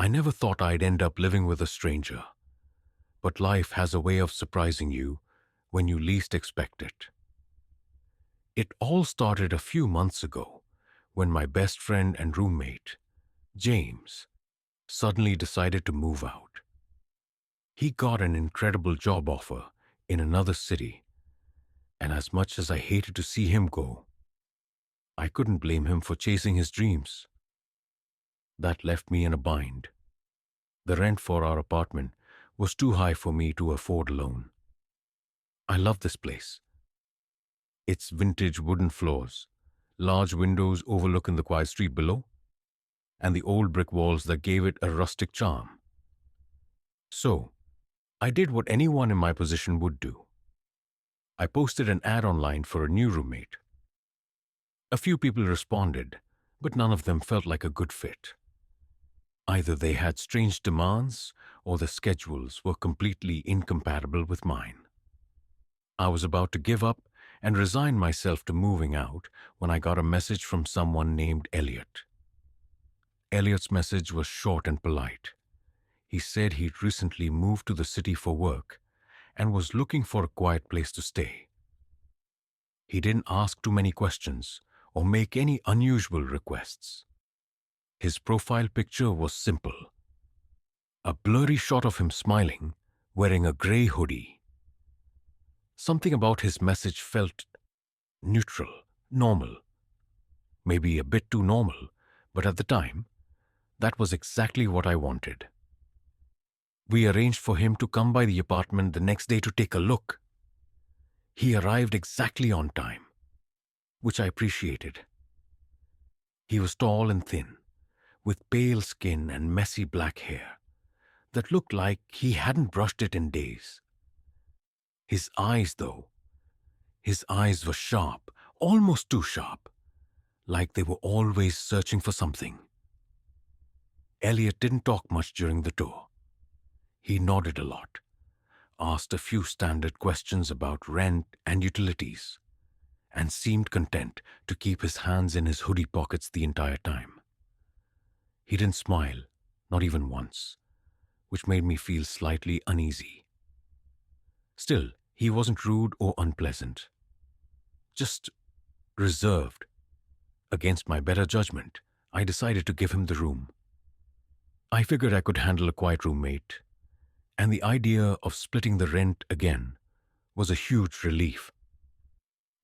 I never thought I'd end up living with a stranger, but life has a way of surprising you when you least expect it. It all started a few months ago when my best friend and roommate, James, suddenly decided to move out. He got an incredible job offer in another city, and as much as I hated to see him go, I couldn't blame him for chasing his dreams. That left me in a bind. The rent for our apartment was too high for me to afford alone. I love this place. Its vintage wooden floors, large windows overlooking the quiet street below, and the old brick walls that gave it a rustic charm. So, I did what anyone in my position would do. I posted an ad online for a new roommate. A few people responded, but none of them felt like a good fit. Either they had strange demands or the schedules were completely incompatible with mine. I was about to give up and resign myself to moving out when I got a message from someone named Elliot. Elliot's message was short and polite. He said he'd recently moved to the city for work and was looking for a quiet place to stay. He didn't ask too many questions or make any unusual requests. His profile picture was simple. A blurry shot of him smiling, wearing a gray hoodie. Something about his message felt neutral, normal. Maybe a bit too normal, but at the time, that was exactly what I wanted. We arranged for him to come by the apartment the next day to take a look. He arrived exactly on time, which I appreciated. He was tall and thin, with pale skin and messy black hair that looked like he hadn't brushed it in days. His eyes, though, his eyes were sharp, almost too sharp, like they were always searching for something. Elliot didn't talk much during the tour. He nodded a lot, asked a few standard questions about rent and utilities, and seemed content to keep his hands in his hoodie pockets the entire time. He didn't smile, not even once, which made me feel slightly uneasy. Still, he wasn't rude or unpleasant, just reserved. Against my better judgment, I decided to give him the room. I figured I could handle a quiet roommate, and the idea of splitting the rent again was a huge relief.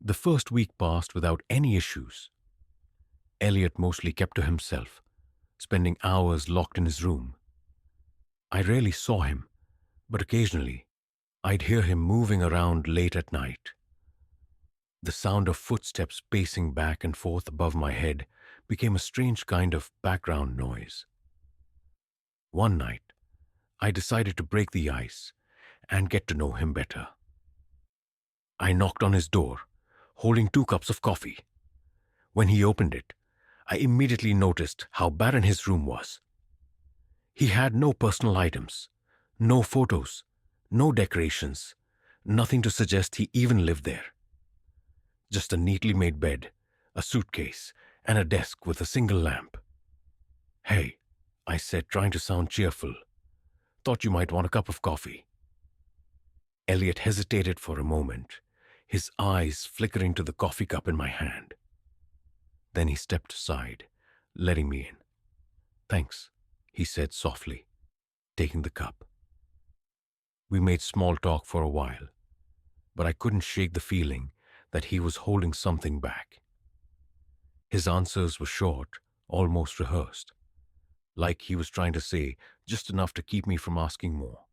The first week passed without any issues. Elliot mostly kept to himself, spending hours locked in his room. I rarely saw him, but occasionally I'd hear him moving around late at night. The sound of footsteps pacing back and forth above my head became a strange kind of background noise. One night, I decided to break the ice and get to know him better. I knocked on his door, holding 2 cups of coffee. When he opened it, I immediately noticed how barren his room was. He had no personal items, no photos, no decorations, nothing to suggest he even lived there. Just a neatly made bed, a suitcase, and a desk with a single lamp. "Hey," I said, trying to sound cheerful. "Thought you might want a cup of coffee." Elliot hesitated for a moment, his eyes flickering to the coffee cup in my hand. Then he stepped aside, letting me in. "Thanks," he said softly, taking the cup. We made small talk for a while, but I couldn't shake the feeling that he was holding something back. His answers were short, almost rehearsed, like he was trying to say just enough to keep me from asking more.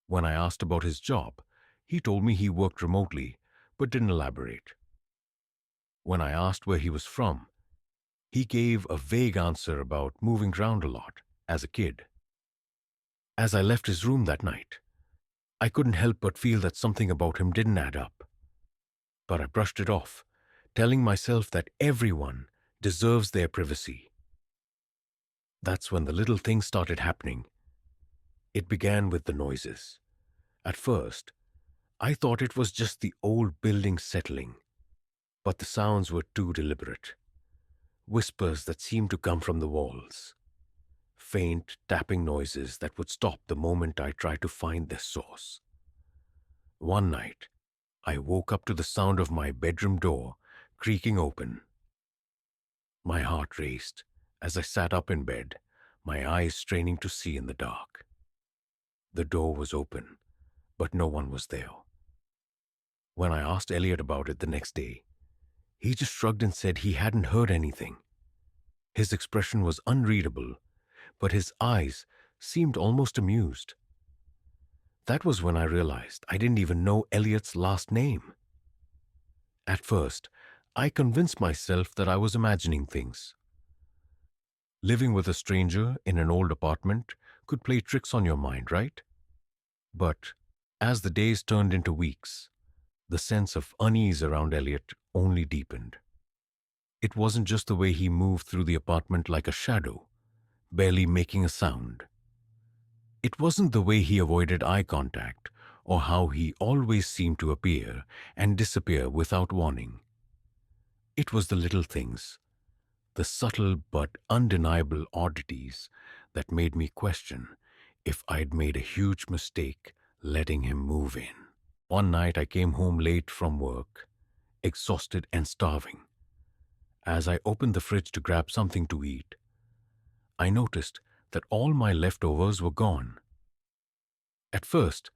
When I asked about his job, he told me he worked remotely, but didn't elaborate. When I asked where he was from, he gave a vague answer about moving around a lot as a kid. As I left his room that night, I couldn't help but feel that something about him didn't add up. But I brushed it off, telling myself that everyone deserves their privacy. That's when the little things started happening. It began with the noises. At first, I thought it was just the old building settling, but the sounds were too deliberate. Whispers that seemed to come from the walls. faint tapping noises that would stop the moment I tried to find their source. One night, I woke up to the sound of my bedroom door creaking open. My heart raced as I sat up in bed, my eyes straining to see in the dark. The door was open, but no one was there. When I asked Elliot about it the next day, he just shrugged and said he hadn't heard anything. His expression was unreadable, but his eyes seemed almost amused. That was when I realized I didn't even know Elliot's last name. At first, I convinced myself that I was imagining things. Living with a stranger in an old apartment could play tricks on your mind, right? But as the days turned into weeks, the sense of unease around Elliot only deepened. It wasn't just the way he moved through the apartment like a shadow, barely making a sound. It wasn't the way he avoided eye contact or how he always seemed to appear and disappear without warning. It was the little things, the subtle but undeniable oddities that made me question if I'd made a huge mistake letting him move in. One night I came home late from work, exhausted and starving. As I opened the fridge to grab something to eat, I noticed that all my leftovers were gone. At first,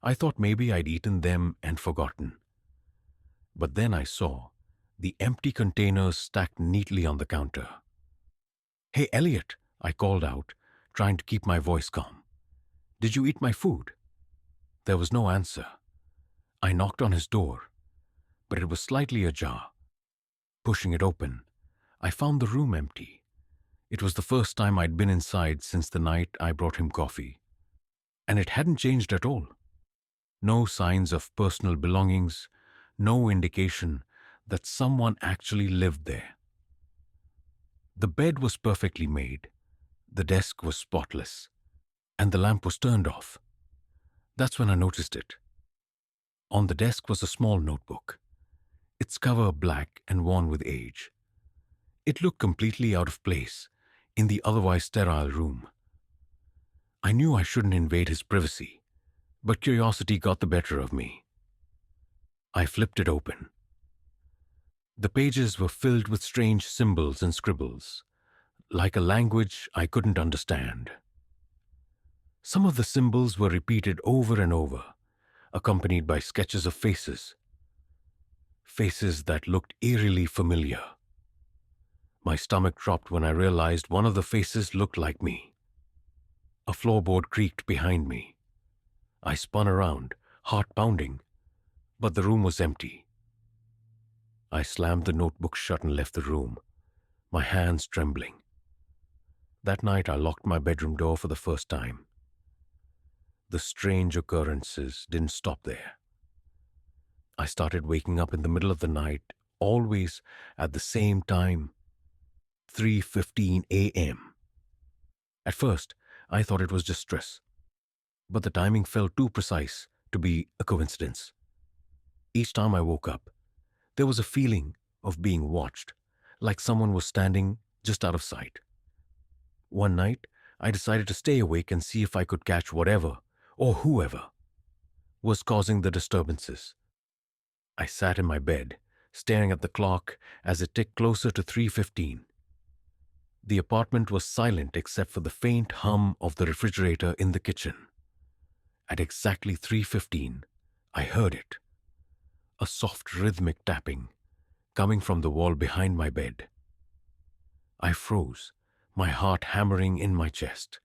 I thought maybe I'd eaten them and forgotten. But then I saw the empty containers stacked neatly on the counter. "Hey, Elliot," I called out, trying to keep my voice calm. "Did you eat my food?" There was no answer. I knocked on his door, but it was slightly ajar. Pushing it open, I found the room empty. It was the first time I'd been inside since the night I brought him coffee. And it hadn't changed at all. No signs of personal belongings, no indication that someone actually lived there. The bed was perfectly made, the desk was spotless, and the lamp was turned off. That's when I noticed it. On the desk was a small notebook, its cover black and worn with age. It looked completely out of place in the otherwise sterile room. I knew I shouldn't invade his privacy, but curiosity got the better of me. I flipped it open. The pages were filled with strange symbols and scribbles, like a language I couldn't understand. Some of the symbols were repeated over and over, accompanied by sketches of faces. Faces that looked eerily familiar. My stomach dropped when I realized one of the faces looked like me. A floorboard creaked behind me. I spun around, heart pounding, but the room was empty. I slammed the notebook shut and left the room, my hands trembling. That night I locked my bedroom door for the first time. The strange occurrences didn't stop there. I started waking up in the middle of the night, always at the same time, 3:15 a.m. At first, I thought it was just stress, but the timing felt too precise to be a coincidence. Each time I woke up, there was a feeling of being watched, like someone was standing just out of sight. One night, I decided to stay awake and see if I could catch whatever, or whoever, was causing the disturbances. I sat in my bed, staring at the clock as it ticked closer to 3:15. The apartment was silent except for the faint hum of the refrigerator in the kitchen. At exactly 3:15, I heard it. A soft rhythmic tapping, coming from the wall behind my bed. I froze, my heart hammering in my chest.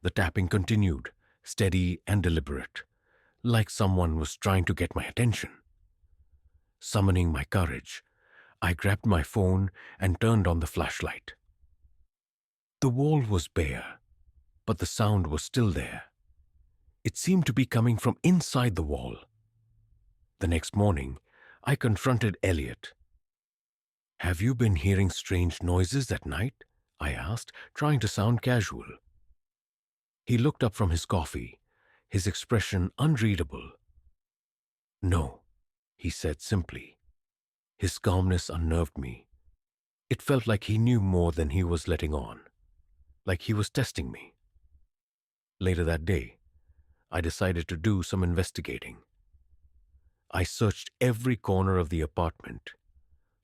The tapping continued, steady and deliberate, like someone was trying to get my attention. Summoning my courage, I grabbed my phone and turned on the flashlight. The wall was bare, but the sound was still there. It seemed to be coming from inside the wall. The next morning, I confronted Elliot. "Have you been hearing strange noises at night?" I asked, trying to sound casual. He looked up from his coffee, his expression unreadable. "No," he said simply. His calmness unnerved me. It felt like he knew more than he was letting on. like he was testing me. Later that day, I decided to do some investigating. I searched every corner of the apartment,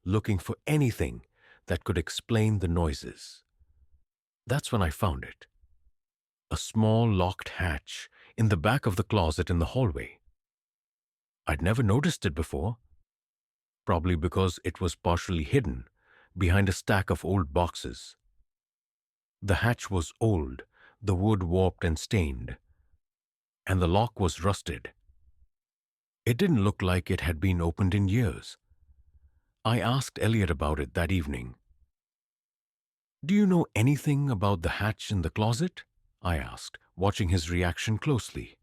looking for anything that could explain the noises. That's when I found it. A small locked hatch in the back of the closet in the hallway. I'd never noticed it before, probably because it was partially hidden behind a stack of old boxes. The hatch was old, the wood warped and stained, and the lock was rusted. It didn't look like it had been opened in years. I asked Elliot about it that evening. "Do you know anything about the hatch in the closet?" I asked, watching his reaction closely.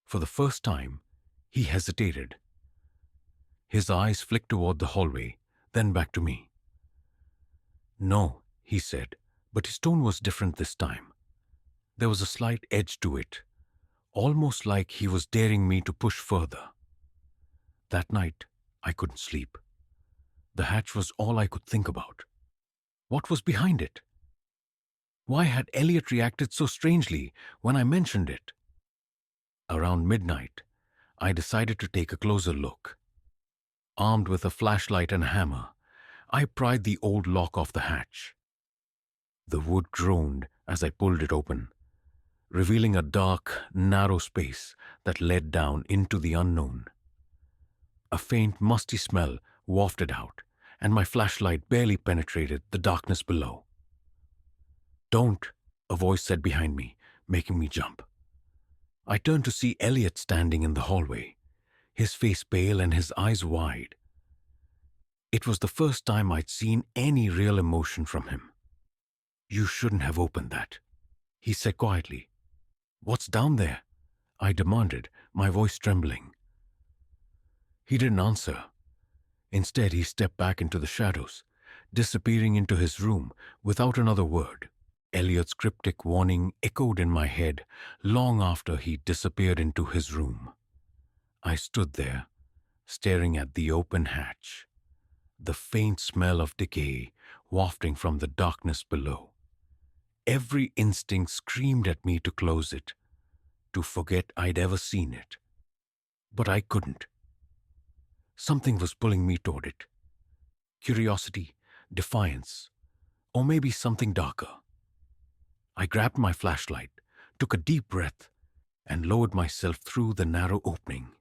For the first time, he hesitated. His eyes flicked toward the hallway, then back to me. "No," he said, but his tone was different this time. There was a slight edge to it, almost like he was daring me to push further. That night, I couldn't sleep. The hatch was all I could think about. What was behind it? Why had Elliot reacted so strangely when I mentioned it? Around midnight, I decided to take a closer look. Armed with a flashlight and a hammer, I pried the old lock off the hatch. The wood groaned as I pulled it open, revealing a dark, narrow space that led down into the unknown. A faint, musty smell wafted out, and my flashlight barely penetrated the darkness below. "Don't," a voice said behind me, making me jump. I turned to see Elliot standing in the hallway, his face pale and his eyes wide. It was the first time I'd seen any real emotion from him. "You shouldn't have opened that," he said quietly. "What's down there?" I demanded, my voice trembling. He didn't answer. Instead, he stepped back into the shadows, disappearing into his room without another word. Elliot's cryptic warning echoed in my head long after he disappeared into his room. I stood there, staring at the open hatch, the faint smell of decay wafting from the darkness below. Every instinct screamed at me to close it, to forget I'd ever seen it. But I couldn't. Something was pulling me toward it. Curiosity, defiance, or maybe something darker. I grabbed my flashlight, took a deep breath, and lowered myself through the narrow opening.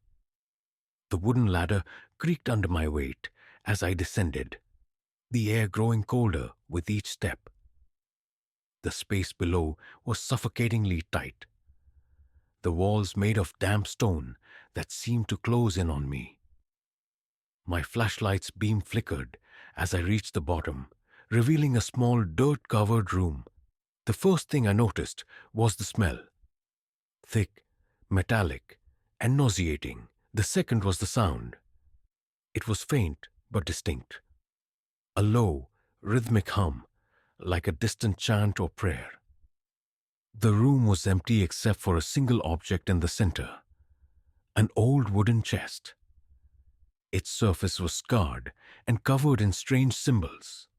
The wooden ladder creaked under my weight as I descended, the air growing colder with each step. The space below was suffocatingly tight, the walls made of damp stone that seemed to close in on me. My flashlight's beam flickered as I reached the bottom, revealing a small dirt-covered room. The first thing I noticed was the smell. Thick, metallic, and nauseating. The second was the sound. It was faint but distinct. A low, rhythmic hum, like a distant chant or prayer. The room was empty except for a single object in the center, an old wooden chest. Its surface was scarred and covered in strange symbols.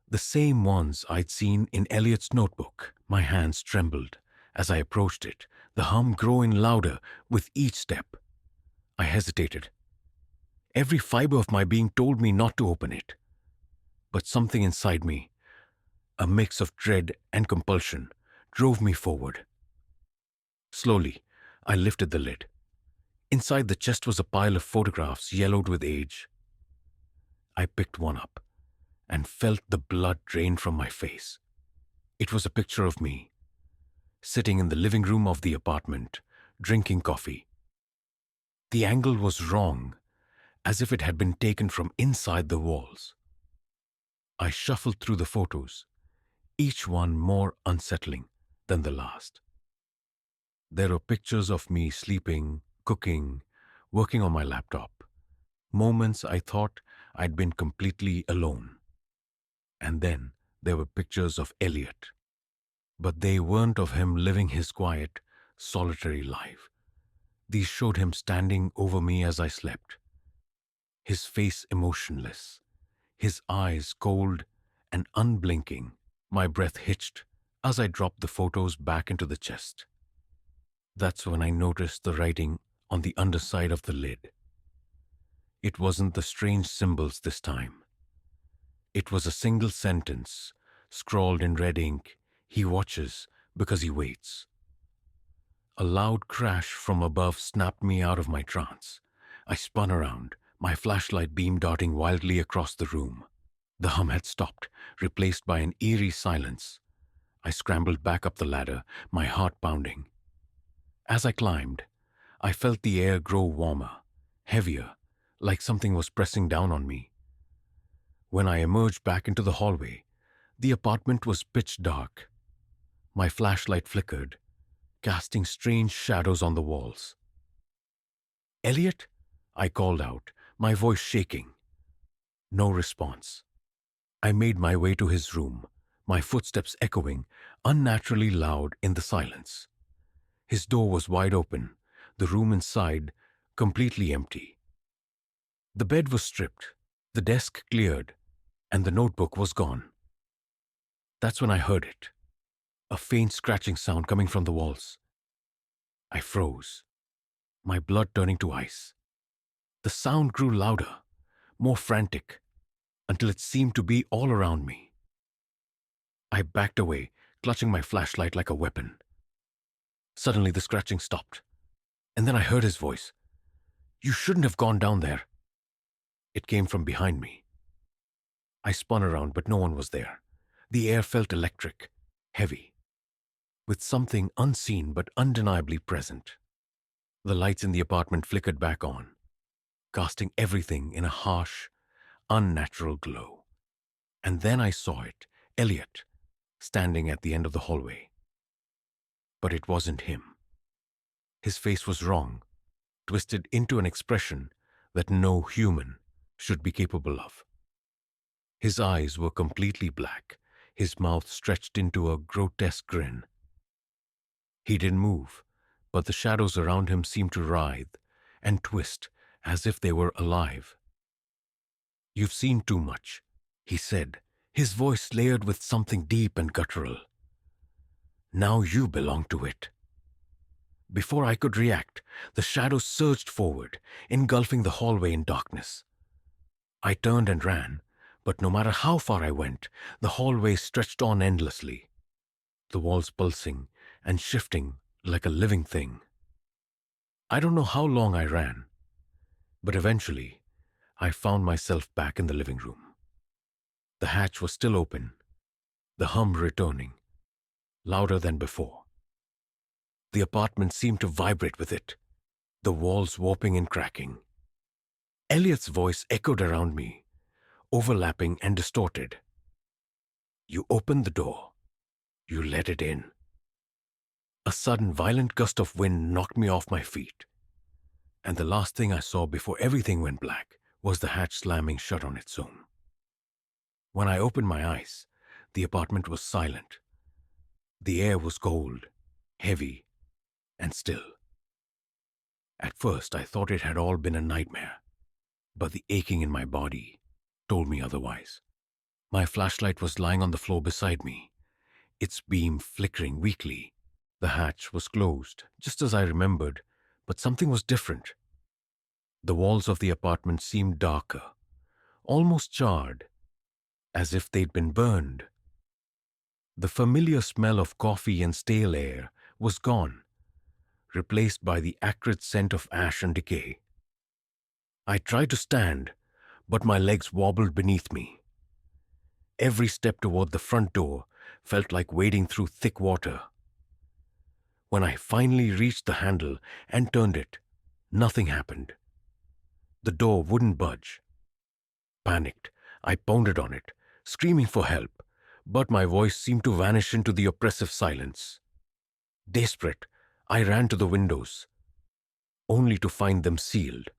The same ones I'd seen in Elliot's notebook. My hands trembled as I approached it, the hum growing louder with each step. I hesitated. Every fiber of my being told me not to open it. But something inside me, a mix of dread and compulsion, drove me forward. Slowly, I lifted the lid. Inside the chest was a pile of photographs yellowed with age. I picked one up and felt the blood drain from my face. It was a picture of me, sitting in the living room of the apartment, drinking coffee. The angle was wrong, as if it had been taken from inside the walls. I shuffled through the photos, each one more unsettling than the last. There were pictures of me sleeping, cooking, working on my laptop, moments I thought I'd been completely alone. And then there were pictures of Elliot, but they weren't of him living his quiet, solitary life. These showed him standing over me as I slept, his face emotionless, his eyes cold and unblinking. My breath hitched as I dropped the photos back into the chest. That's when I noticed the writing on the underside of the lid. It wasn't the strange symbols this time. It was a single sentence, scrawled in red ink. He watches because he waits. A loud crash from above snapped me out of my trance. I spun around, my flashlight beam darting wildly across the room. The hum had stopped, replaced by an eerie silence. I scrambled back up the ladder, my heart pounding. As I climbed, I felt the air grow warmer, heavier, like something was pressing down on me. When I emerged back into the hallway, the apartment was pitch dark. My flashlight flickered, casting strange shadows on the walls. "Elliot?" I called out, my voice shaking. No response. I made my way to his room, my footsteps echoing, unnaturally loud in the silence. His door was wide open, the room inside completely empty. The bed was stripped, the desk cleared, and the notebook was gone. That's when I heard it, a faint scratching sound coming from the walls. I froze, my blood turning to ice. The sound grew louder, more frantic, until it seemed to be all around me. I backed away, clutching my flashlight like a weapon. Suddenly the scratching stopped, and then I heard his voice. "You shouldn't have gone down there." It came from behind me. I spun around, but no one was there. The air felt electric, heavy, with something unseen but undeniably present. The lights in the apartment flickered back on, casting everything in a harsh, unnatural glow. And then I saw it, Elliot, standing at the end of the hallway. But it wasn't him. His face was wrong, twisted into an expression that no human should be capable of. His eyes were completely black, his mouth stretched into a grotesque grin. He didn't move, but the shadows around him seemed to writhe and twist as if they were alive. "You've seen too much," he said, his voice layered with something deep and guttural. "Now you belong to it." Before I could react, the shadows surged forward, engulfing the hallway in darkness. I turned and ran, but no matter how far I went, the hallway stretched on endlessly, the walls pulsing and shifting like a living thing. I don't know how long I ran, but eventually I found myself back in the living room. The hatch was still open, the hum returning, louder than before. The apartment seemed to vibrate with it, the walls warping and cracking. Elliot's voice echoed around me, overlapping and distorted. "You opened the door. You let it in." A sudden violent gust of wind knocked me off my feet, and the last thing I saw before everything went black was the hatch slamming shut on its own. When I opened my eyes, the apartment was silent. The air was cold, heavy, and still. At first, I thought it had all been a nightmare, but the aching in my body told me otherwise. My flashlight was lying on the floor beside me, its beam flickering weakly. The hatch was closed, just as I remembered, but something was different. The walls of the apartment seemed darker, almost charred, as if they'd been burned. The familiar smell of coffee and stale air was gone, replaced by the acrid scent of ash and decay. I tried to stand, but my legs wobbled beneath me. Every step toward the front door felt like wading through thick water. When I finally reached the handle and turned it, nothing happened. The door wouldn't budge. Panicked, I pounded on it, screaming for help, but my voice seemed to vanish into the oppressive silence. Desperate, I ran to the windows, only to find them sealed,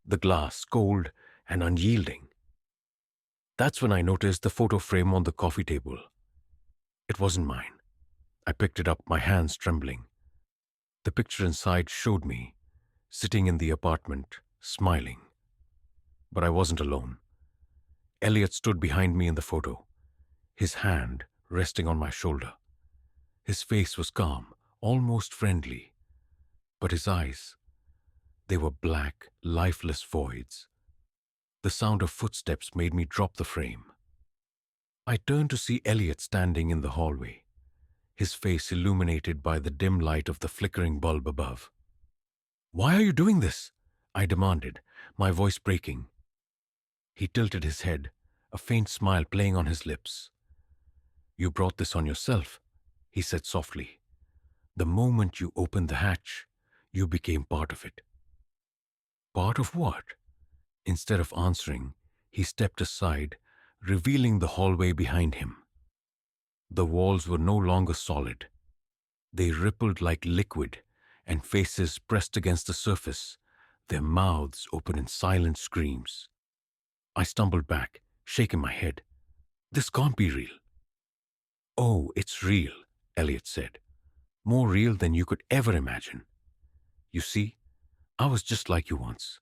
the glass cold and unyielding. That's when I noticed the photo frame on the coffee table. It wasn't mine. I picked it up, my hands trembling. The picture inside showed me, sitting in the apartment, smiling. But I wasn't alone. Elliot stood behind me in the photo, his hand resting on my shoulder. His face was calm, almost friendly, but his eyes, they were black, lifeless voids. The sound of footsteps made me drop the frame. I turned to see Elliot standing in the hallway, his face illuminated by the dim light of the flickering bulb above. "Why are you doing this?" I demanded, my voice breaking. He tilted his head, a faint smile playing on his lips. "You brought this on yourself," he said softly. "The moment you opened the hatch, you became part of it." "Part of what?" Instead of answering, he stepped aside, revealing the hallway behind him. The walls were no longer solid. They rippled like liquid, and faces pressed against the surface, their mouths open in silent screams. I stumbled back, shaking my head. "This can't be real." "Oh, it's real," Elliot said. "More real than you could ever imagine. You see, I was just like you once,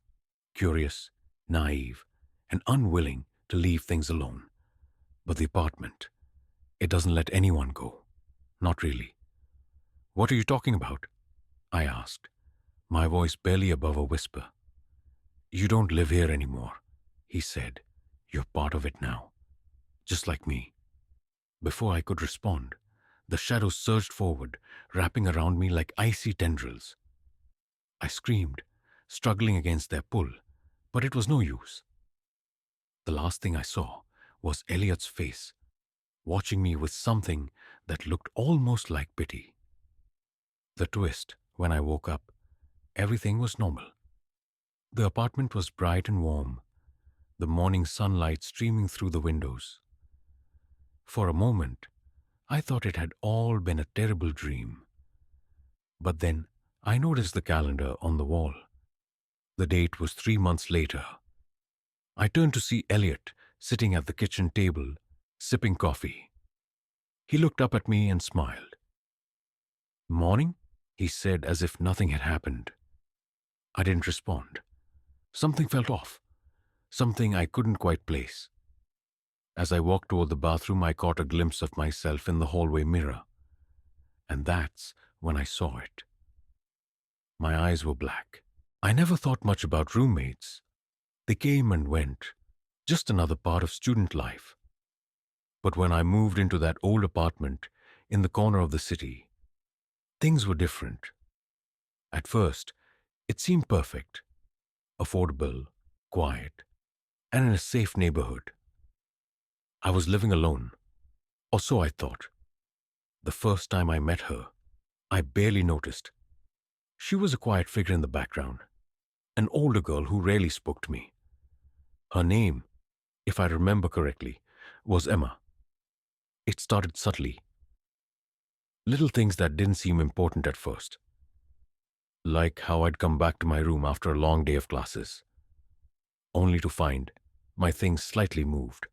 curious, naive, and unwilling to leave things alone. But the apartment, it doesn't let anyone go. Not really." "What are you talking about?" I asked, my voice barely above a whisper. "You don't live here anymore," he said. "You're part of it now, just like me." Before I could respond, the shadows surged forward, wrapping around me like icy tendrils. I screamed, struggling against their pull, but it was no use. The last thing I saw was Elliot's face, watching me with something that looked almost like pity. The twist, when I woke up, everything was normal. The apartment was bright and warm, the morning sunlight streaming through the windows. For a moment, I thought it had all been a terrible dream. But then I noticed the calendar on the wall. The date was 3 months later. I turned to see Elliot sitting at the kitchen table, sipping coffee. He looked up at me and smiled. "Morning?" he said as if nothing had happened. I didn't respond. Something felt off, something I couldn't quite place. As I walked toward the bathroom, I caught a glimpse of myself in the hallway mirror. And that's when I saw it. My eyes were black. I never thought much about roommates. They came and went, just another part of student life. But when I moved into that old apartment in the corner of the city, things were different. At first, it seemed perfect, affordable, quiet, and in a safe neighborhood. I was living alone, or so I thought. The first time I met her, I barely noticed. She was a quiet figure in the background, an older girl who rarely spoke to me. Her name, if I remember correctly, was Emma. It started subtly. Little things that didn't seem important at first. Like how I'd come back to my room after a long day of classes, only to find my things slightly moved.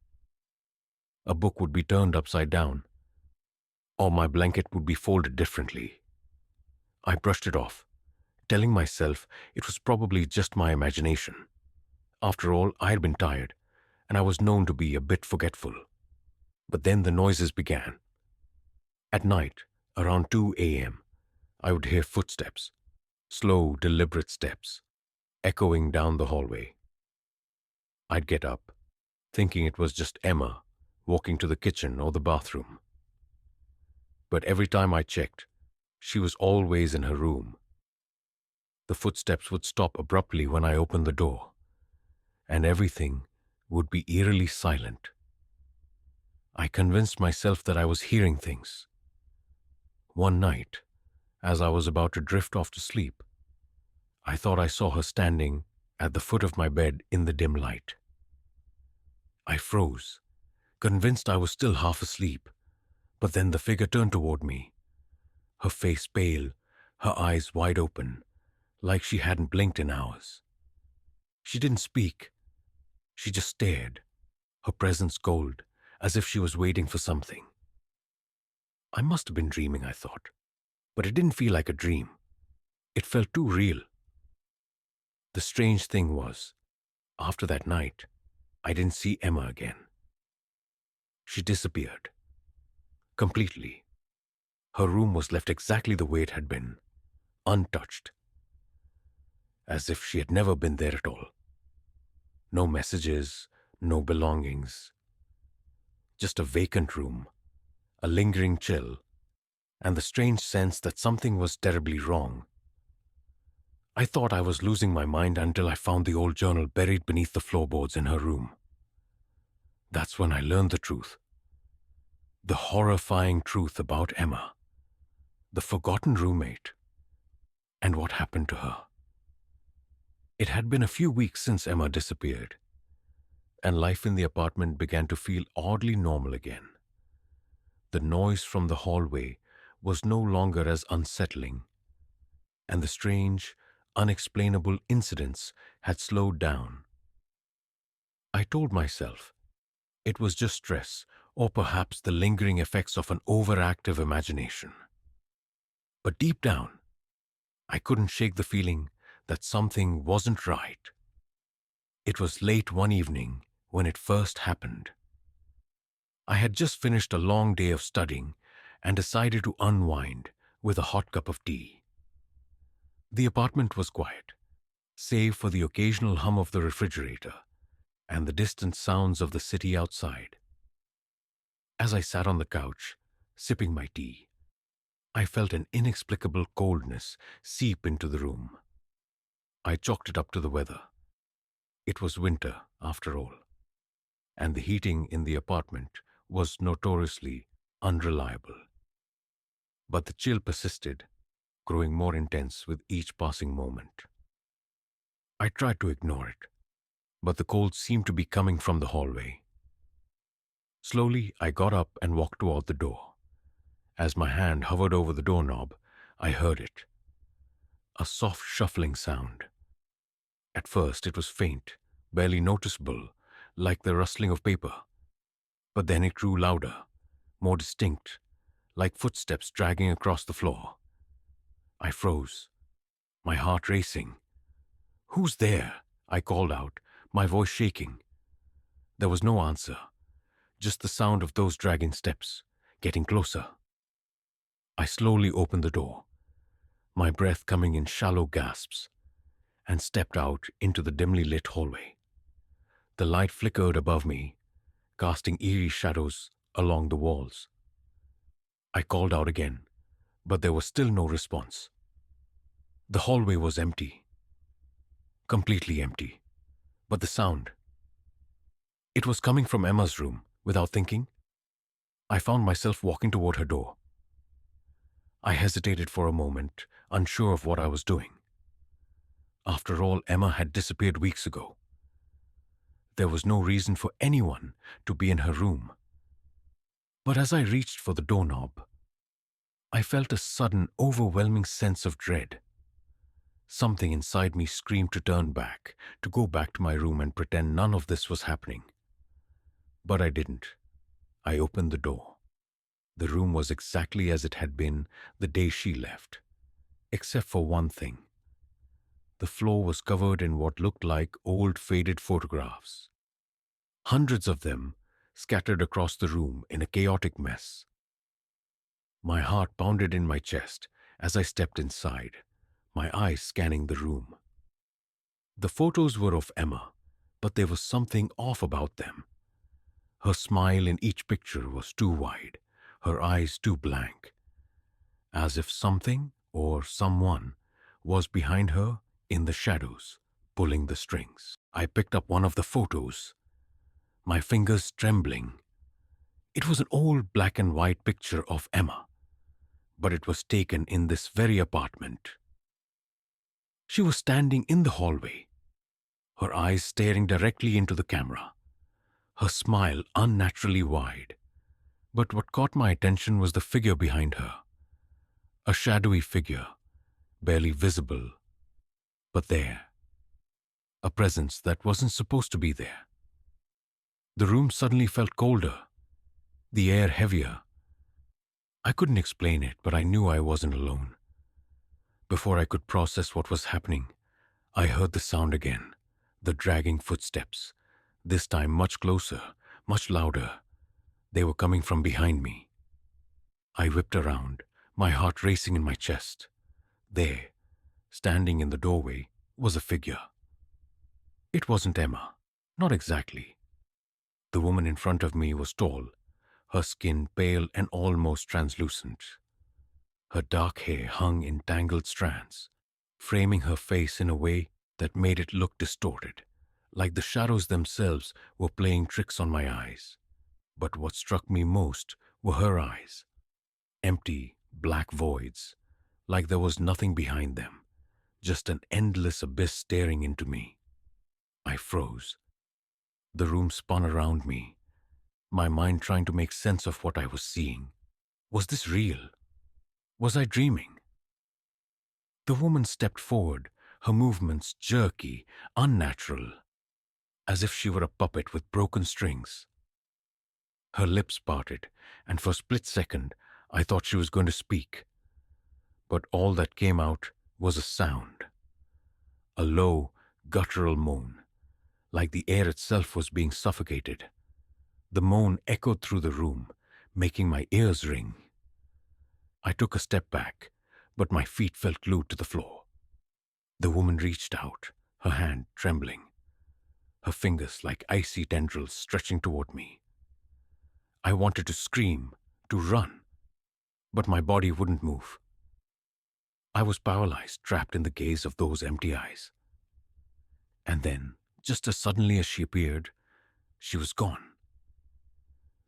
A book would be turned upside down, or my blanket would be folded differently. I brushed it off, telling myself it was probably just my imagination. After all, I had been tired, and I was known to be a bit forgetful. But then the noises began. At night, around 2 a.m., I would hear footsteps, slow, deliberate steps, echoing down the hallway. I'd get up, thinking it was just Emma walking to the kitchen or the bathroom. But every time I checked, she was always in her room. The footsteps would stop abruptly when I opened the door, and everything would be eerily silent. I convinced myself that I was hearing things. One night, as I was about to drift off to sleep, I thought I saw her standing at the foot of my bed in the dim light. I froze, convinced I was still half asleep, but then the figure turned toward me, her face pale, her eyes wide open, like she hadn't blinked in hours. She didn't speak. She just stared, her presence cold, as if she was waiting for something. I must have been dreaming, I thought, but it didn't feel like a dream. It felt too real. The strange thing was, after that night, I didn't see Emma again. She disappeared. completely. Her room was left exactly the way it had been, untouched, as if she had never been there at all. No messages, no belongings, just a vacant room, a lingering chill, and the strange sense that something was terribly wrong. I thought I was losing my mind until I found the old journal buried beneath the floorboards in her room. That's when I learned the truth. The horrifying truth about Emma, the forgotten roommate, and what happened to her. It had been a few weeks since Emma disappeared, and life in the apartment began to feel oddly normal again. The noise from the hallway was no longer as unsettling, and the strange, unexplainable incidents had slowed down. I told myself it was just stress, or perhaps the lingering effects of an overactive imagination. But deep down, I couldn't shake the feeling that something wasn't right. It was late one evening when it first happened. I had just finished a long day of studying and decided to unwind with a hot cup of tea. The apartment was quiet, save for the occasional hum of the refrigerator and the distant sounds of the city outside. As I sat on the couch, sipping my tea, I felt an inexplicable coldness seep into the room. I chalked it up to the weather. It was winter, after all, and the heating in the apartment was notoriously unreliable. But the chill persisted, growing more intense with each passing moment. I tried to ignore it, but the cold seemed to be coming from the hallway. Slowly, I got up and walked toward the door. As my hand hovered over the doorknob, I heard it. A soft shuffling sound. At first, it was faint, barely noticeable, like the rustling of paper. But then it grew louder, more distinct, like footsteps dragging across the floor. I froze, my heart racing. "Who's there?" I called out, my voice shaking. There was no answer, just the sound of those dragging steps, getting closer. I slowly opened the door, my breath coming in shallow gasps, and stepped out into the dimly lit hallway. The light flickered above me, casting eerie shadows along the walls. I called out again, but there was still no response. The hallway was empty, completely empty, but the sound. It was coming from Emma's room. Without thinking, I found myself walking toward her door. I hesitated for a moment, unsure of what I was doing. After all, Emma had disappeared weeks ago. There was no reason for anyone to be in her room. But as I reached for the doorknob, I felt a sudden, overwhelming sense of dread. Something inside me screamed to turn back, to go back to my room and pretend none of this was happening. But I didn't. I opened the door. The room was exactly as it had been the day she left, except for one thing. The floor was covered in what looked like old faded photographs. Hundreds of them scattered across the room in a chaotic mess. My heart pounded in my chest as I stepped inside, my eyes scanning the room. The photos were of Emma, but there was something off about them. Her smile in each picture was too wide, her eyes too blank, as if something or someone was behind her in the shadows, pulling the strings. I picked up one of the photos, my fingers trembling. It was an old black and white picture of Emma, but it was taken in this very apartment. She was standing in the hallway, her eyes staring directly into the camera, her smile unnaturally wide. But what caught my attention was the figure behind her. A shadowy figure, barely visible, but there. A presence that wasn't supposed to be there. The room suddenly felt colder, the air heavier. I couldn't explain it, but I knew I wasn't alone. Before I could process what was happening, I heard the sound again, the dragging footsteps, this time much closer, much louder. They were coming from behind me. I whipped around, my heart racing in my chest. There, standing in the doorway, was a figure. It wasn't Emma. Not exactly. The woman in front of me was tall, her skin pale and almost translucent. Her dark hair hung in tangled strands, framing her face in a way that made it look distorted, like the shadows themselves were playing tricks on my eyes. But what struck me most were her eyes. Empty, black voids, like there was nothing behind them, just an endless abyss staring into me. I froze. The room spun around me, my mind trying to make sense of what I was seeing. Was this real? Was I dreaming? The woman stepped forward, her movements jerky, unnatural, as if she were a puppet with broken strings. Her lips parted, and for a split second I thought she was going to speak. But all that came out was a sound. A low, guttural moan, like the air itself was being suffocated. The moan echoed through the room, making my ears ring. I took a step back, but my feet felt glued to the floor. The woman reached out, her hand trembling, her fingers like icy tendrils stretching toward me. I wanted to scream, to run, but my body wouldn't move. I was paralyzed, trapped in the gaze of those empty eyes. And then, just as suddenly as she appeared, she was gone.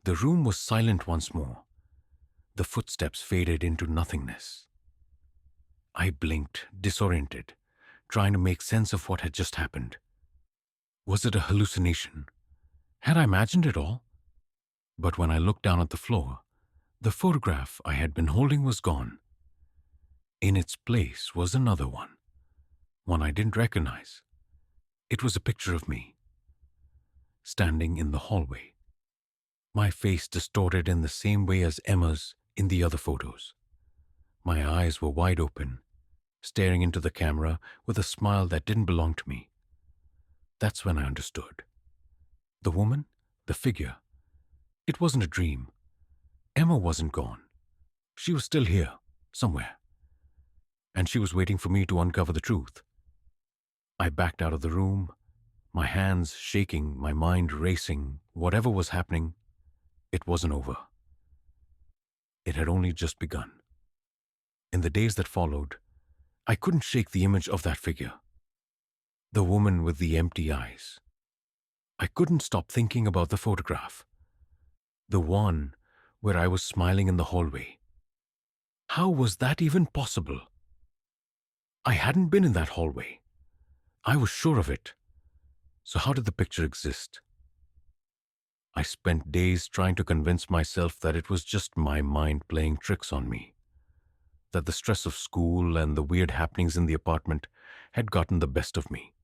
The room was silent once more. The footsteps faded into nothingness. I blinked, disoriented, trying to make sense of what had just happened. Was it a hallucination? Had I imagined it all? But when I looked down at the floor, the photograph I had been holding was gone. In its place was another one I didn't recognize. It was a picture of me, standing in the hallway, my face distorted in the same way as Emma's in the other photos. My eyes were wide open, staring into the camera with a smile that didn't belong to me. That's when I understood. The woman, the figure, it wasn't a dream. Emma wasn't gone. She was still here, somewhere. And she was waiting for me to uncover the truth. I backed out of the room, my hands shaking, my mind racing. Whatever was happening, it wasn't over. It had only just begun. In the days that followed, I couldn't shake the image of that figure. The woman with the empty eyes. I couldn't stop thinking about the photograph. The one where I was smiling in the hallway. How was that even possible? I hadn't been in that hallway. I was sure of it. So how did the picture exist? I spent days trying to convince myself that it was just my mind playing tricks on me, that the stress of school and the weird happenings in the apartment had gotten the best of me.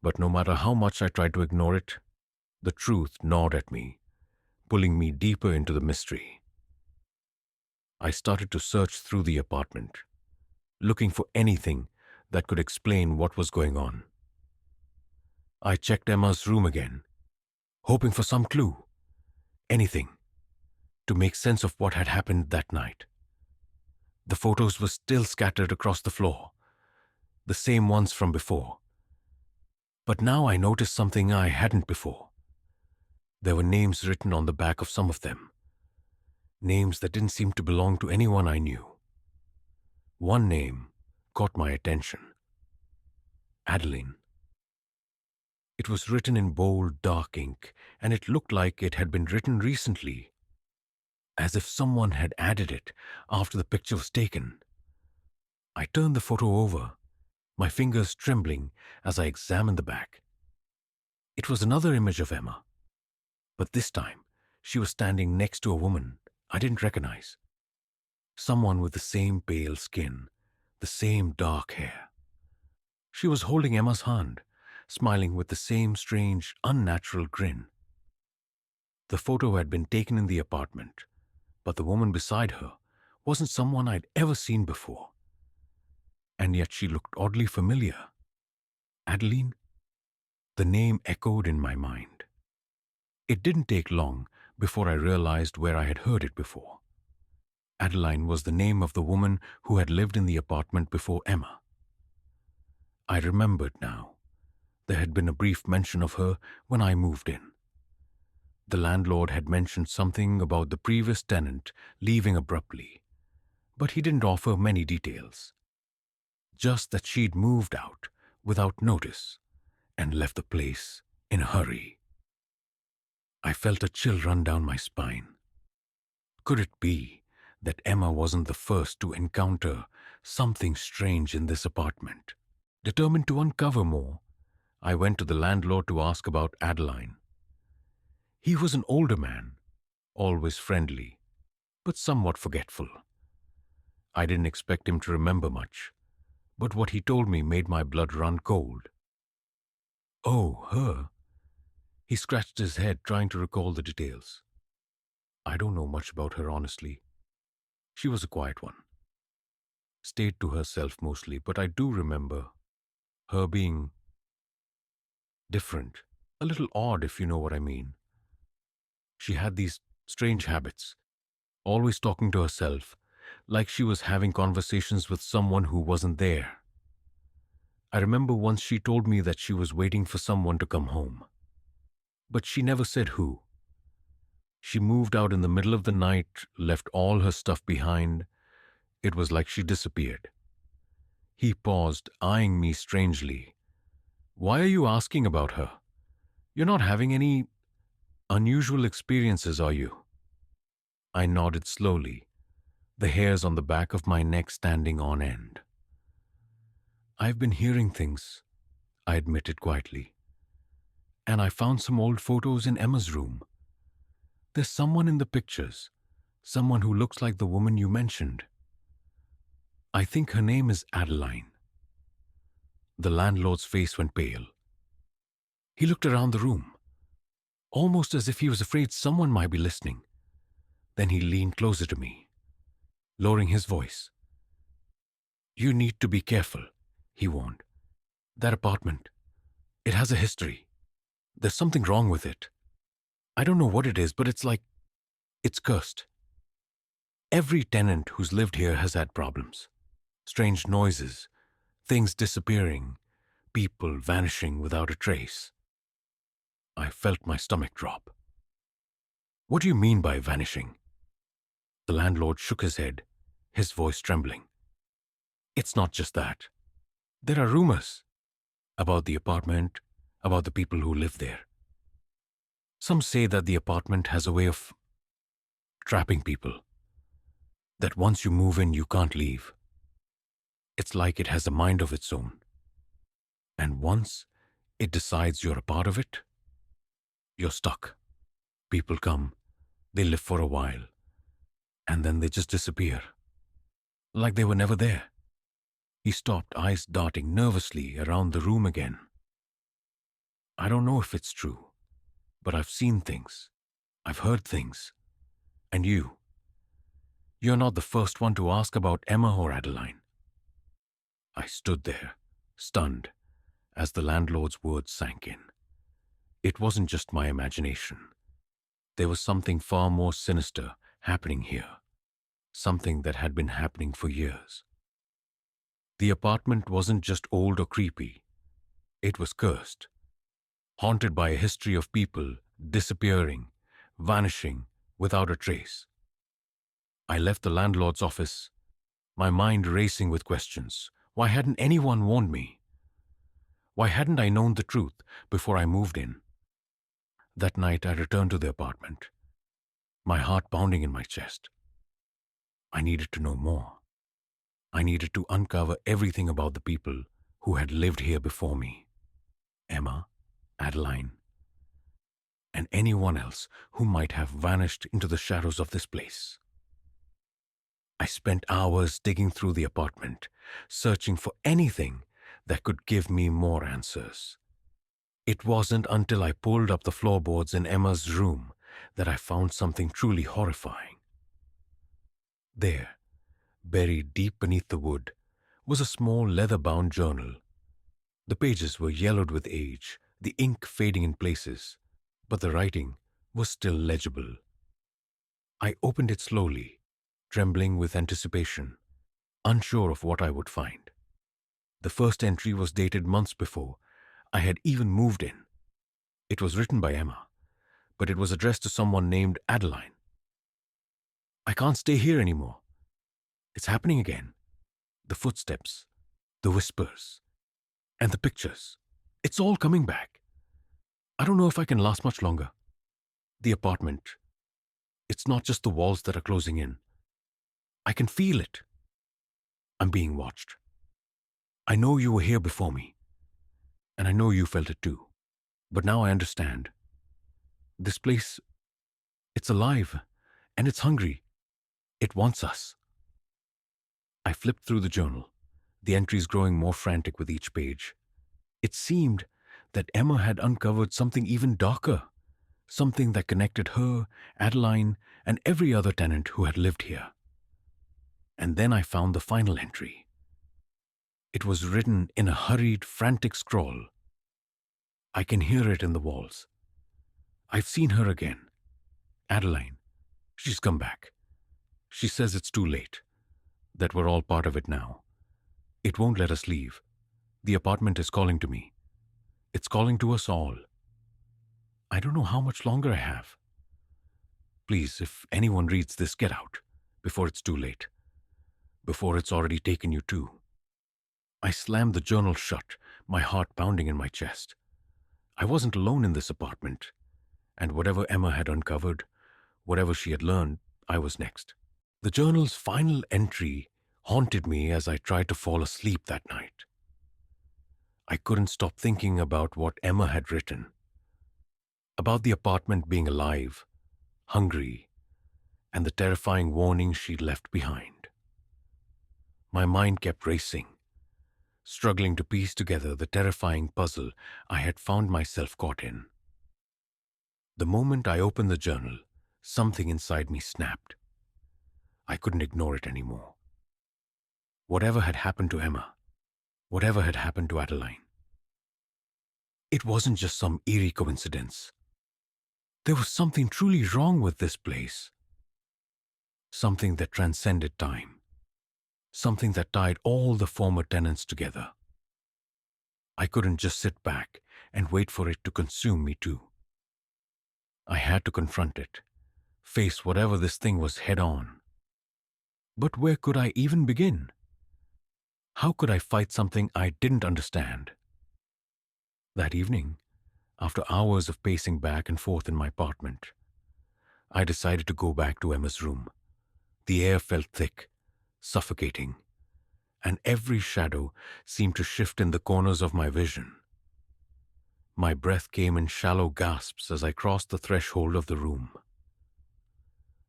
But no matter how much I tried to ignore it, the truth gnawed at me, pulling me deeper into the mystery. I started to search through the apartment, looking for anything that could explain what was going on. I checked Emma's room again, hoping for some clue, anything, to make sense of what had happened that night. The photos were still scattered across the floor, the same ones from before. But now I noticed something I hadn't before. There were names written on the back of some of them, names that didn't seem to belong to anyone I knew. One name caught my attention. Adeline. It was written in bold, dark ink, and it looked like it had been written recently, as if someone had added it after the picture was taken. I turned the photo over, my fingers trembling as I examined the back. It was another image of Emma, but this time she was standing next to a woman I didn't recognize. Someone with the same pale skin, the same dark hair. She was holding Emma's hand, smiling with the same strange, unnatural grin. The photo had been taken in the apartment, but the woman beside her wasn't someone I'd ever seen before. And yet she looked oddly familiar. Adeline? The name echoed in my mind. It didn't take long before I realized where I had heard it before. Adeline was the name of the woman who had lived in the apartment before Emma. I remembered now. There had been a brief mention of her when I moved in. The landlord had mentioned something about the previous tenant leaving abruptly, but he didn't offer many details. Just that she'd moved out without notice and left the place in a hurry. I felt a chill run down my spine. Could it be that Emma wasn't the first to encounter something strange in this apartment? Determined to uncover more, I went to the landlord to ask about Adeline. He was an older man, always friendly, but somewhat forgetful. I didn't expect him to remember much, but what he told me made my blood run cold. Oh, her? He scratched his head, trying to recall the details. I don't know much about her, honestly. She was a quiet one. Stayed to herself mostly, but I do remember her being different, a little odd if you know what I mean. She had these strange habits, always talking to herself, like she was having conversations with someone who wasn't there. I remember once she told me that she was waiting for someone to come home. But she never said who. She moved out in the middle of the night, left all her stuff behind. It was like she disappeared. He paused, eyeing me strangely. Why are you asking about her? You're not having any unusual experiences, are you? I nodded slowly, the hairs on the back of my neck standing on end. I've been hearing things, I admitted quietly. And I found some old photos in Emma's room. There's someone in the pictures, someone who looks like the woman you mentioned. I think her name is Adeline. The landlord's face went pale. He looked around the room, almost as if he was afraid someone might be listening. Then he leaned closer to me, lowering his voice. You need to be careful, he warned. That apartment, it has a history. There's something wrong with it. I don't know what it is, but it's like it's cursed. Every tenant who's lived here has had problems. Strange noises, things disappearing, people vanishing without a trace. I felt my stomach drop. What do you mean by vanishing? The landlord shook his head, his voice trembling. It's not just that. There are rumors about the apartment, about the people who live there. Some say that the apartment has a way of trapping people, that once you move in, you can't leave. It's like it has a mind of its own. And once it decides you're a part of it, you're stuck. People come, they live for a while, and then they just disappear. Like they were never there. He stopped, eyes darting nervously around the room again. I don't know if it's true, but I've seen things. I've heard things. And you're not the first one to ask about Emma or Adeline. I stood there, stunned, as the landlord's words sank in. It wasn't just my imagination. There was something far more sinister happening here, something that had been happening for years. The apartment wasn't just old or creepy. It was cursed, haunted by a history of people disappearing, vanishing without a trace. I left the landlord's office, my mind racing with questions. Why hadn't anyone warned me? Why hadn't I known the truth before I moved in? That night I returned to the apartment, my heart pounding in my chest. I needed to know more. I needed to uncover everything about the people who had lived here before me. Emma, Adeline, and anyone else who might have vanished into the shadows of this place. I spent hours digging through the apartment, searching for anything that could give me more answers. It wasn't until I pulled up the floorboards in Emma's room that I found something truly horrifying. There, buried deep beneath the wood, was a small leather-bound journal. The pages were yellowed with age, the ink fading in places, but the writing was still legible. I opened it slowly, trembling with anticipation, unsure of what I would find. The first entry was dated months before I had even moved in. It was written by Emma, but it was addressed to someone named Adeline. I can't stay here anymore. It's happening again. The footsteps, the whispers, and the pictures. It's all coming back. I don't know if I can last much longer. The apartment. It's not just the walls that are closing in. I can feel it. I'm being watched. I know you were here before me, and I know you felt it too. But now I understand. This place, it's alive, and it's hungry. It wants us. I flipped through the journal, the entries growing more frantic with each page. It seemed that Emma had uncovered something even darker, something that connected her, Adeline, and every other tenant who had lived here. And then I found the final entry. It was written in a hurried, frantic scrawl. I can hear it in the walls. I've seen her again. Adeline. She's come back. She says it's too late, that we're all part of it now. It won't let us leave. The apartment is calling to me. It's calling to us all. I don't know how much longer I have. Please, if anyone reads this, get out, before it's too late. Before it's already taken you too. I slammed the journal shut, my heart pounding in my chest. I wasn't alone in this apartment, and whatever Emma had uncovered, whatever she had learned, I was next. The journal's final entry haunted me as I tried to fall asleep that night. I couldn't stop thinking about what Emma had written, about the apartment being alive, hungry, and the terrifying warning she'd left behind. My mind kept racing, struggling to piece together the terrifying puzzle I had found myself caught in. The moment I opened the journal, something inside me snapped. I couldn't ignore it anymore. Whatever had happened to Emma, whatever had happened to Adeline, it wasn't just some eerie coincidence. There was something truly wrong with this place. Something that transcended time. Something that tied all the former tenants together. I couldn't just sit back and wait for it to consume me too. I had to confront it, face whatever this thing was head on. But where could I even begin? How could I fight something I didn't understand? That evening, after hours of pacing back and forth in my apartment, I decided to go back to Emma's room. The air felt thick, suffocating, and every shadow seemed to shift in the corners of my vision. My breath came in shallow gasps as I crossed the threshold of the room.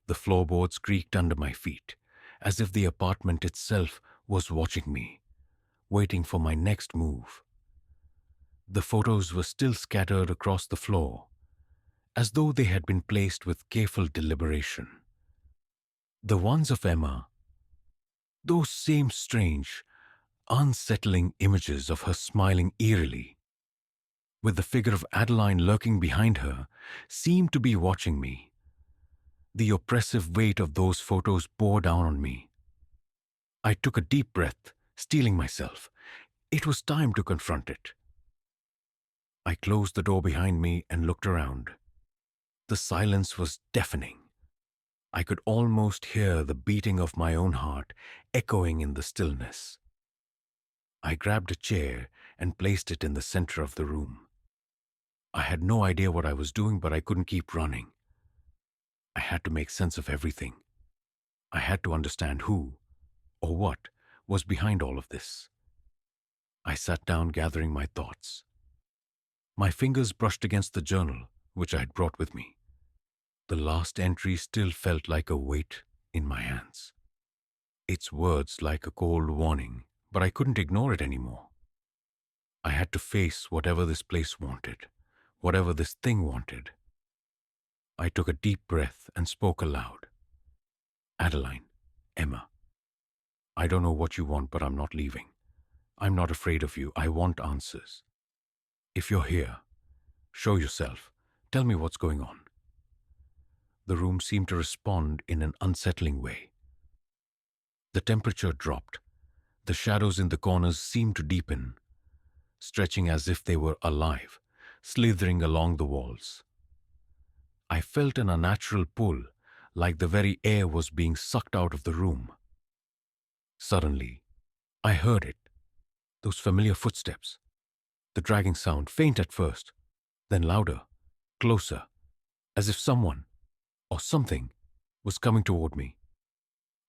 The floorboards creaked under my feet, as if the apartment itself was watching me, waiting for my next move. The photos were still scattered across the floor, as though they had been placed with careful deliberation. The ones of Emma, those same strange, unsettling images of her smiling eerily, with the figure of Adeline lurking behind her, seemed to be watching me. The oppressive weight of those photos bore down on me. I took a deep breath, steeling myself. It was time to confront it. I closed the door behind me and looked around. The silence was deafening. I could almost hear the beating of my own heart echoing in the stillness. I grabbed a chair and placed it in the center of the room. I had no idea what I was doing, but I couldn't keep running. I had to make sense of everything. I had to understand who, or what, was behind all of this. I sat down, gathering my thoughts. My fingers brushed against the journal, which I had brought with me. The last entry still felt like a weight in my hands. Its words like a cold warning, but I couldn't ignore it anymore. I had to face whatever this place wanted, whatever this thing wanted. I took a deep breath and spoke aloud. Adeline, Emma, I don't know what you want, but I'm not leaving. I'm not afraid of you. I want answers. If you're here, show yourself. Tell me what's going on. The room seemed to respond in an unsettling way. The temperature dropped. The shadows in the corners seemed to deepen, stretching as if they were alive, slithering along the walls. I felt an unnatural pull, like the very air was being sucked out of the room. Suddenly, I heard it, those familiar footsteps, the dragging sound, faint at first, then louder, closer, as if someone, or something, was coming toward me.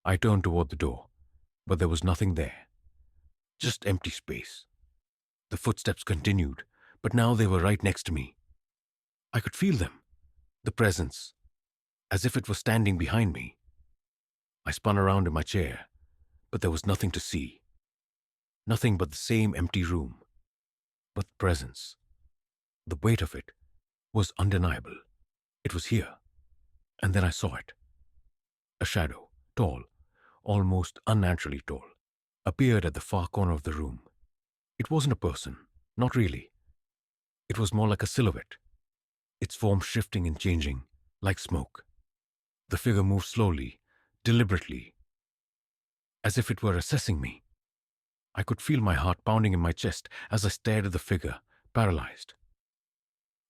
I turned toward the door, but there was nothing there, just empty space. The footsteps continued, but now they were right next to me. I could feel them, the presence, as if it was standing behind me. I spun around in my chair, but there was nothing to see. Nothing but the same empty room. But the presence, the weight of it, was undeniable. It was here. And then I saw it. A shadow, tall, almost unnaturally tall, appeared at the far corner of the room. It wasn't a person, not really. It was more like a silhouette, its form shifting and changing, like smoke. The figure moved slowly, deliberately, as if it were assessing me. I could feel my heart pounding in my chest as I stared at the figure, paralyzed.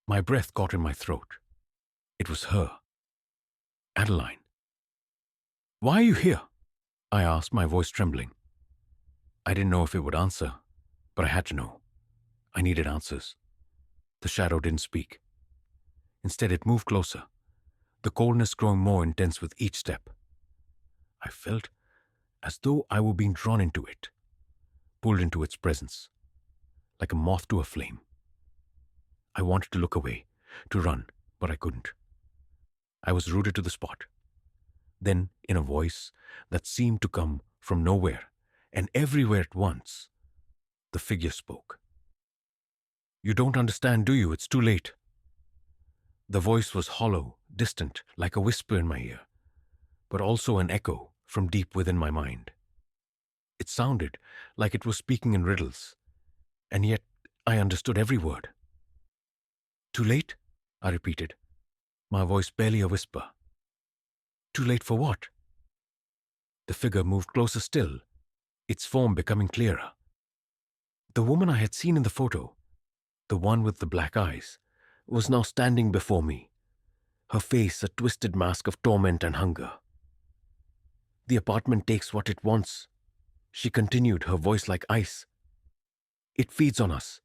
My breath caught in my throat. It was her. Adeline. "Why are you here?" I asked, my voice trembling. I didn't know if it would answer, but I had to know. I needed answers. The shadow didn't speak. Instead, it moved closer, the coldness growing more intense with each step. I felt as though I were being drawn into it, pulled into its presence, like a moth to a flame. I wanted to look away, to run, but I couldn't. I was rooted to the spot. Then, in a voice that seemed to come from nowhere and everywhere at once, the figure spoke. "You don't understand, do you? It's too late." The voice was hollow, distant, like a whisper in my ear, but also an echo from deep within my mind. It sounded like it was speaking in riddles, and yet I understood every word. "Too late?" I repeated, my voice barely a whisper. "Too late for what?" The figure moved closer still, its form becoming clearer. The woman I had seen in the photo, the one with the black eyes, was now standing before me, her face a twisted mask of torment and hunger. "The apartment takes what it wants," she continued, her voice like ice. "It feeds on us.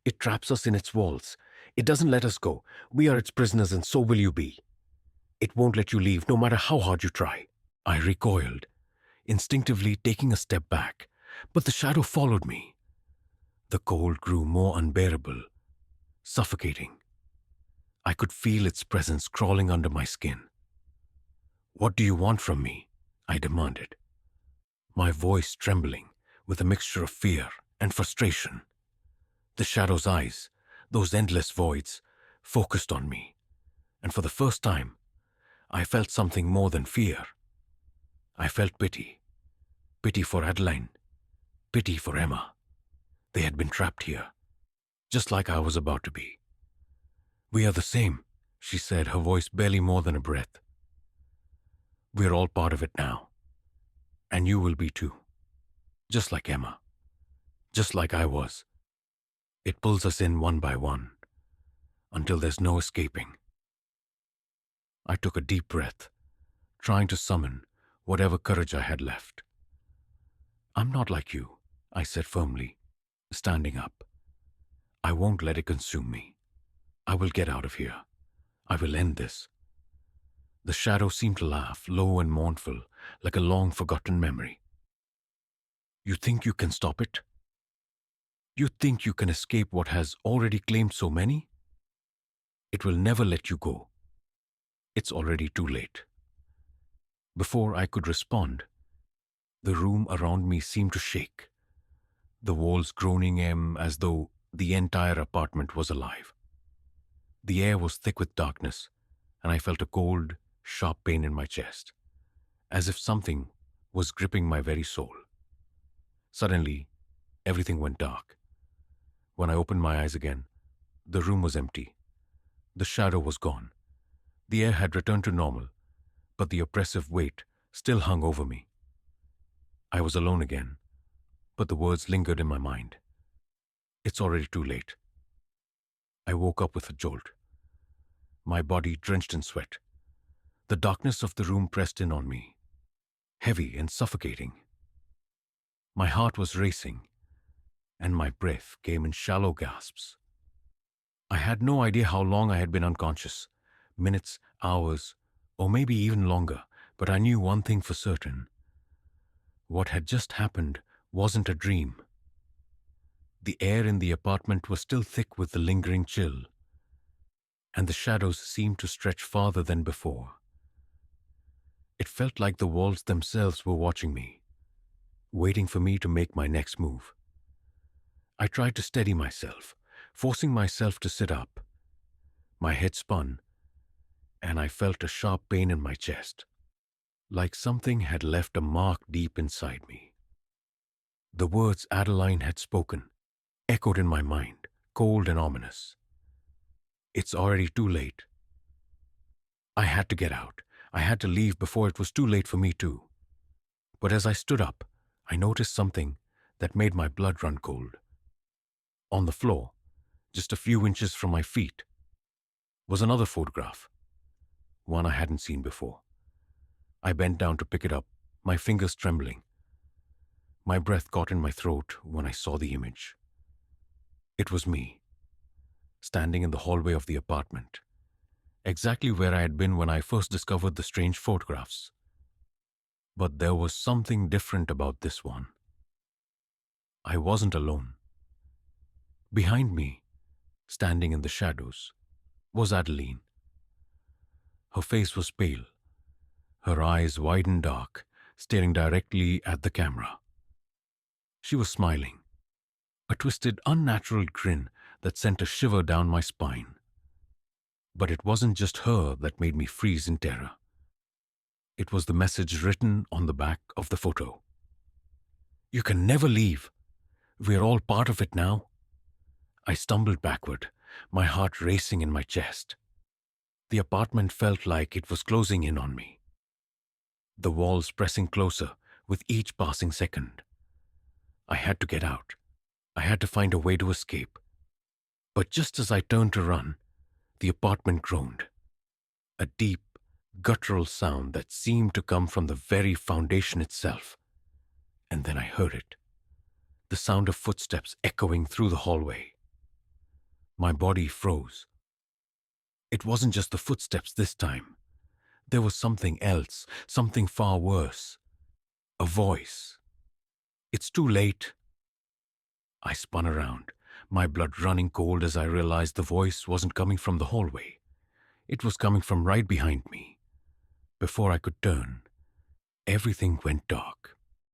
It traps us in its walls. It doesn't let us go. We are its prisoners, and so will you be. It won't let you leave, no matter how hard you try." I recoiled, instinctively taking a step back, but the shadow followed me. The cold grew more unbearable, suffocating. I could feel its presence crawling under my skin. "What do you want from me?" I demanded, my voice trembling with a mixture of fear and frustration. The shadow's eyes, those endless voids, focused on me, and for the first time, I felt something more than fear. I felt pity. Pity for Adeline. Pity for Emma. They had been trapped here, just like I was about to be. "We are the same," she said, her voice barely more than a breath. "We're all part of it now. And you will be too. Just like Emma. Just like I was. It pulls us in one by one, until there's no escaping." I took a deep breath, trying to summon whatever courage I had left. "I'm not like you," I said firmly, standing up. "I won't let it consume me. I will get out of here. I will end this." The shadow seemed to laugh, low and mournful, like a long-forgotten memory. "You think you can stop it? You think you can escape what has already claimed so many? It will never let you go. It's already too late." Before I could respond, the room around me seemed to shake, the walls groaning as though the entire apartment was alive. The air was thick with darkness, and I felt a cold, sharp pain in my chest, as if something was gripping my very soul. Suddenly, everything went dark. When I opened my eyes again, the room was empty. The shadow was gone. The air had returned to normal, but the oppressive weight still hung over me. I was alone again, but the words lingered in my mind. It's already too late. I woke up with a jolt, my body drenched in sweat. The darkness of the room pressed in on me, heavy and suffocating. My heart was racing, and my breath came in shallow gasps. I had no idea how long I had been unconscious, minutes, hours, or maybe even longer, but I knew one thing for certain. What had just happened wasn't a dream. The air in the apartment was still thick with the lingering chill, and the shadows seemed to stretch farther than before. It felt like the walls themselves were watching me, waiting for me to make my next move. I tried to steady myself, forcing myself to sit up. My head spun, and I felt a sharp pain in my chest, like something had left a mark deep inside me. The words Adeline had spoken echoed in my mind, cold and ominous. It's already too late. I had to get out. I had to leave before it was too late for me too. But as I stood up, I noticed something that made my blood run cold. On the floor, just a few inches from my feet, was another photograph, one I hadn't seen before. I bent down to pick it up, my fingers trembling. My breath caught in my throat when I saw the image. It was me, standing in the hallway of the apartment, exactly where I had been when I first discovered the strange photographs. But there was something different about this one. I wasn't alone. Behind me, standing in the shadows, was Adeline. Her face was pale, her eyes wide and dark, staring directly at the camera. She was smiling, a twisted, unnatural grin that sent a shiver down my spine. But it wasn't just her that made me freeze in terror. It was the message written on the back of the photo. "You can never leave. We're all part of it now." I stumbled backward, my heart racing in my chest. The apartment felt like it was closing in on me, the walls pressing closer with each passing second. I had to get out. I had to find a way to escape. But just as I turned to run, the apartment groaned. A deep, guttural sound that seemed to come from the very foundation itself. And then I heard it, the sound of footsteps echoing through the hallway. My body froze. It wasn't just the footsteps this time. There was something else, something far worse. A voice. "It's too late." I spun around, my blood running cold as I realized the voice wasn't coming from the hallway. It was coming from right behind me. Before I could turn, everything went dark.